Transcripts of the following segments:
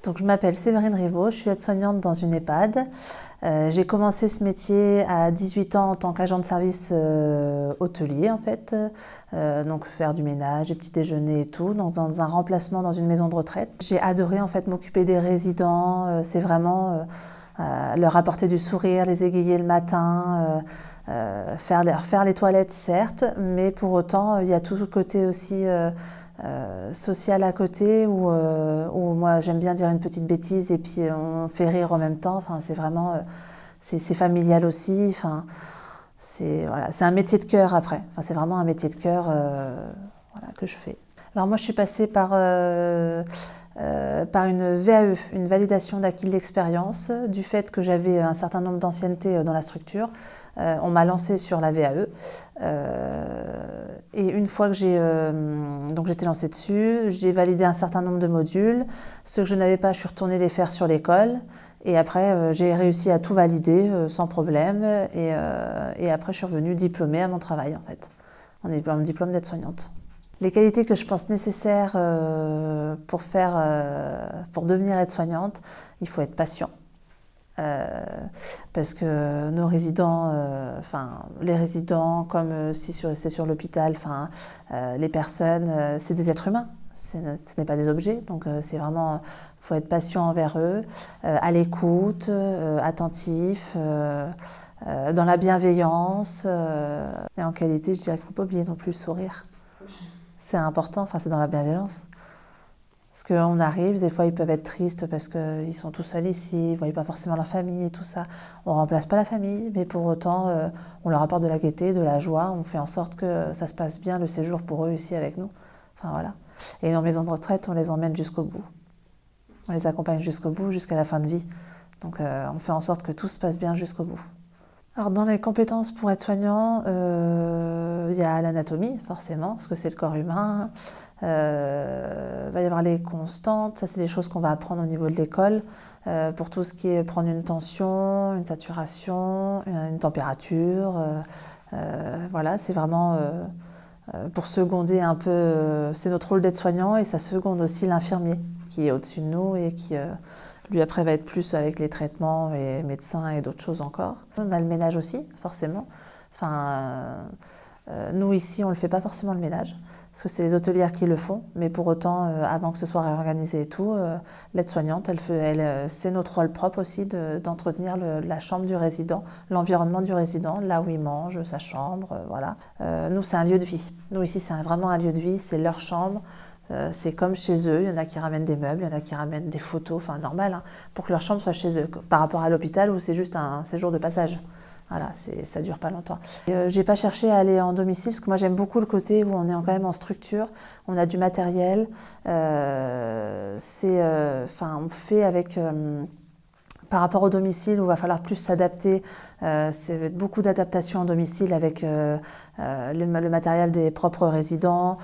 Donc, je m'appelle Séverine Rivaud, je suis aide-soignante dans une EHPAD. J'ai commencé ce métier à 18 ans en tant qu'agent de service hôtelier en fait. Donc faire du ménage, des petits déjeuners et tout, dans un remplacement dans une maison de retraite. J'ai adoré en fait m'occuper des résidents, c'est vraiment leur apporter du sourire, les égayer le matin, faire les toilettes certes, mais pour autant il y a tout le côté aussi social à côté où moi j'aime bien dire une petite bêtise et puis on fait rire en même temps. Enfin, c'est vraiment c'est familial aussi. Enfin, c'est voilà, c'est un métier de cœur après. Enfin, c'est vraiment un métier de cœur voilà, que je fais. Alors moi je suis passée par une VAE, une validation d'acquis d'expérience, du fait que j'avais un certain nombre d'anciennetés dans la structure. On m'a lancée sur la VAE et une fois que donc j'étais lancée dessus, j'ai validé un certain nombre de modules. Ceux que je n'avais pas, je suis retournée les faire sur l'école et après j'ai réussi à tout valider sans problème et après je suis revenue diplômée à mon travail en fait, en diplôme d'aide-soignante. Les qualités que je pense nécessaires pour devenir aide-soignante, il faut être patient. Parce que nos résidents, les résidents, comme si c'est sur l'hôpital, les personnes, c'est des êtres humains, ce n'est pas des objets, donc c'est vraiment, faut être patient envers eux, à l'écoute, attentif, dans la bienveillance, et en qualité, je dirais qu'il ne faut pas oublier non plus le sourire. C'est important, c'est dans la bienveillance. Parce qu'on arrive, des fois ils peuvent être tristes parce qu'ils sont tout seuls ici, ils ne voient pas forcément leur famille et tout ça. On ne remplace pas la famille, mais pour autant, on leur apporte de la gaieté, de la joie, on fait en sorte que ça se passe bien le séjour pour eux ici avec nous. Enfin voilà. Et dans maison de retraite, on les emmène jusqu'au bout. On les accompagne jusqu'au bout, jusqu'à la fin de vie. Donc on fait en sorte que tout se passe bien jusqu'au bout. Alors dans les compétences pour être soignant, il y a l'anatomie forcément, parce que c'est le corps humain. Il va y avoir les constantes, ça c'est des choses qu'on va apprendre au niveau de l'école, pour tout ce qui est prendre une tension, une saturation, une température. Voilà, c'est vraiment pour seconder un peu, c'est notre rôle d'aide-soignant et ça seconde aussi l'infirmier qui est au-dessus de nous et qui... lui, après, va être plus avec les traitements et médecins et d'autres choses encore. On a le ménage aussi, forcément. Nous, ici, on ne le fait pas forcément le ménage, parce que c'est les hôtelières qui le font. Mais pour autant, avant que ce soit réorganisé et tout, l'aide-soignante, c'est notre rôle propre aussi d'entretenir la chambre du résident, l'environnement du résident, là où il mange, sa chambre, voilà. Nous, c'est un lieu de vie. Nous, ici, c'est vraiment un lieu de vie, c'est leur chambre. C'est comme chez eux, il y en a qui ramènent des meubles, il y en a qui ramènent des photos, normal, hein, pour que leur chambre soit chez eux, par rapport à l'hôpital où c'est juste un séjour de passage. Voilà, ça dure pas longtemps. J'ai pas cherché à aller en domicile, parce que moi j'aime beaucoup le côté où on est quand même en structure, on a du matériel, on fait avec... par rapport au domicile où il va falloir plus s'adapter, c'est beaucoup d'adaptation en domicile avec le matériel des propres résidents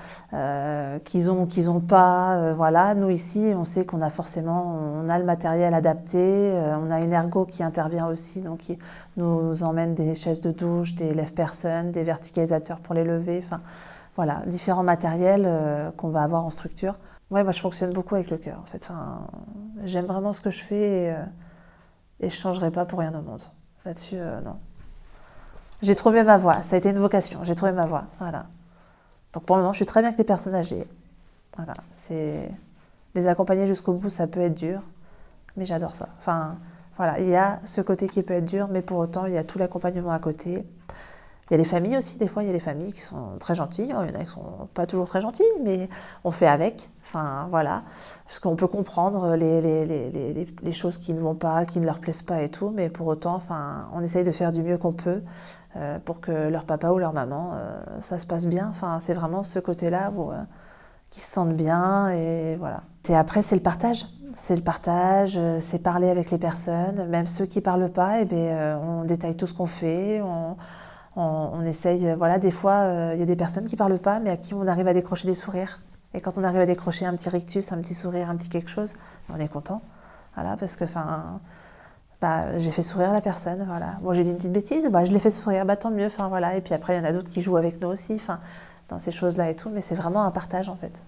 qu'ils ont ou qu'ils n'ont pas. Voilà. Nous ici, on sait qu'on a forcément le matériel adapté, on a une ergo qui intervient aussi, donc qui nous emmène des chaises de douche, des lève-personnes, des verticalisateurs pour les lever, voilà, différents matériels qu'on va avoir en structure. Ouais, moi je fonctionne beaucoup avec le cœur en fait. J'aime vraiment ce que je fais. Et je ne changerai pas pour rien au monde. Là-dessus, non. J'ai trouvé ma voie. Ça a été une vocation. J'ai trouvé ma voie. Voilà. Donc pour le moment, je suis très bien avec les personnes âgées. Voilà. Les accompagner jusqu'au bout, ça peut être dur. Mais j'adore ça. Voilà. Il y a ce côté qui peut être dur, mais pour autant, il y a tout l'accompagnement à côté. Il y a les familles aussi, des fois, il y a des familles qui sont très gentilles. Il y en a qui ne sont pas toujours très gentilles, mais on fait avec. Voilà. Parce qu'on peut comprendre les choses qui ne vont pas, qui ne leur plaisent pas et tout, mais pour autant, on essaye de faire du mieux qu'on peut pour que leur papa ou leur maman, ça se passe bien. C'est vraiment ce côté-là où qu'ils se sentent bien et voilà. Et après, c'est le partage. C'est le partage, c'est parler avec les personnes, même ceux qui ne parlent pas, on détaille tout ce qu'on fait, on essaye, voilà, des fois, il y a des personnes qui ne parlent pas, mais à qui on arrive à décrocher des sourires. Et quand on arrive à décrocher un petit rictus, un petit sourire, un petit quelque chose, on est content. Voilà, parce que, j'ai fait sourire la personne, voilà. Bon, j'ai dit une petite bêtise, je l'ai fait sourire, tant mieux, voilà. Et puis après, il y en a d'autres qui jouent avec nous aussi, dans ces choses-là et tout, mais c'est vraiment un partage, en fait.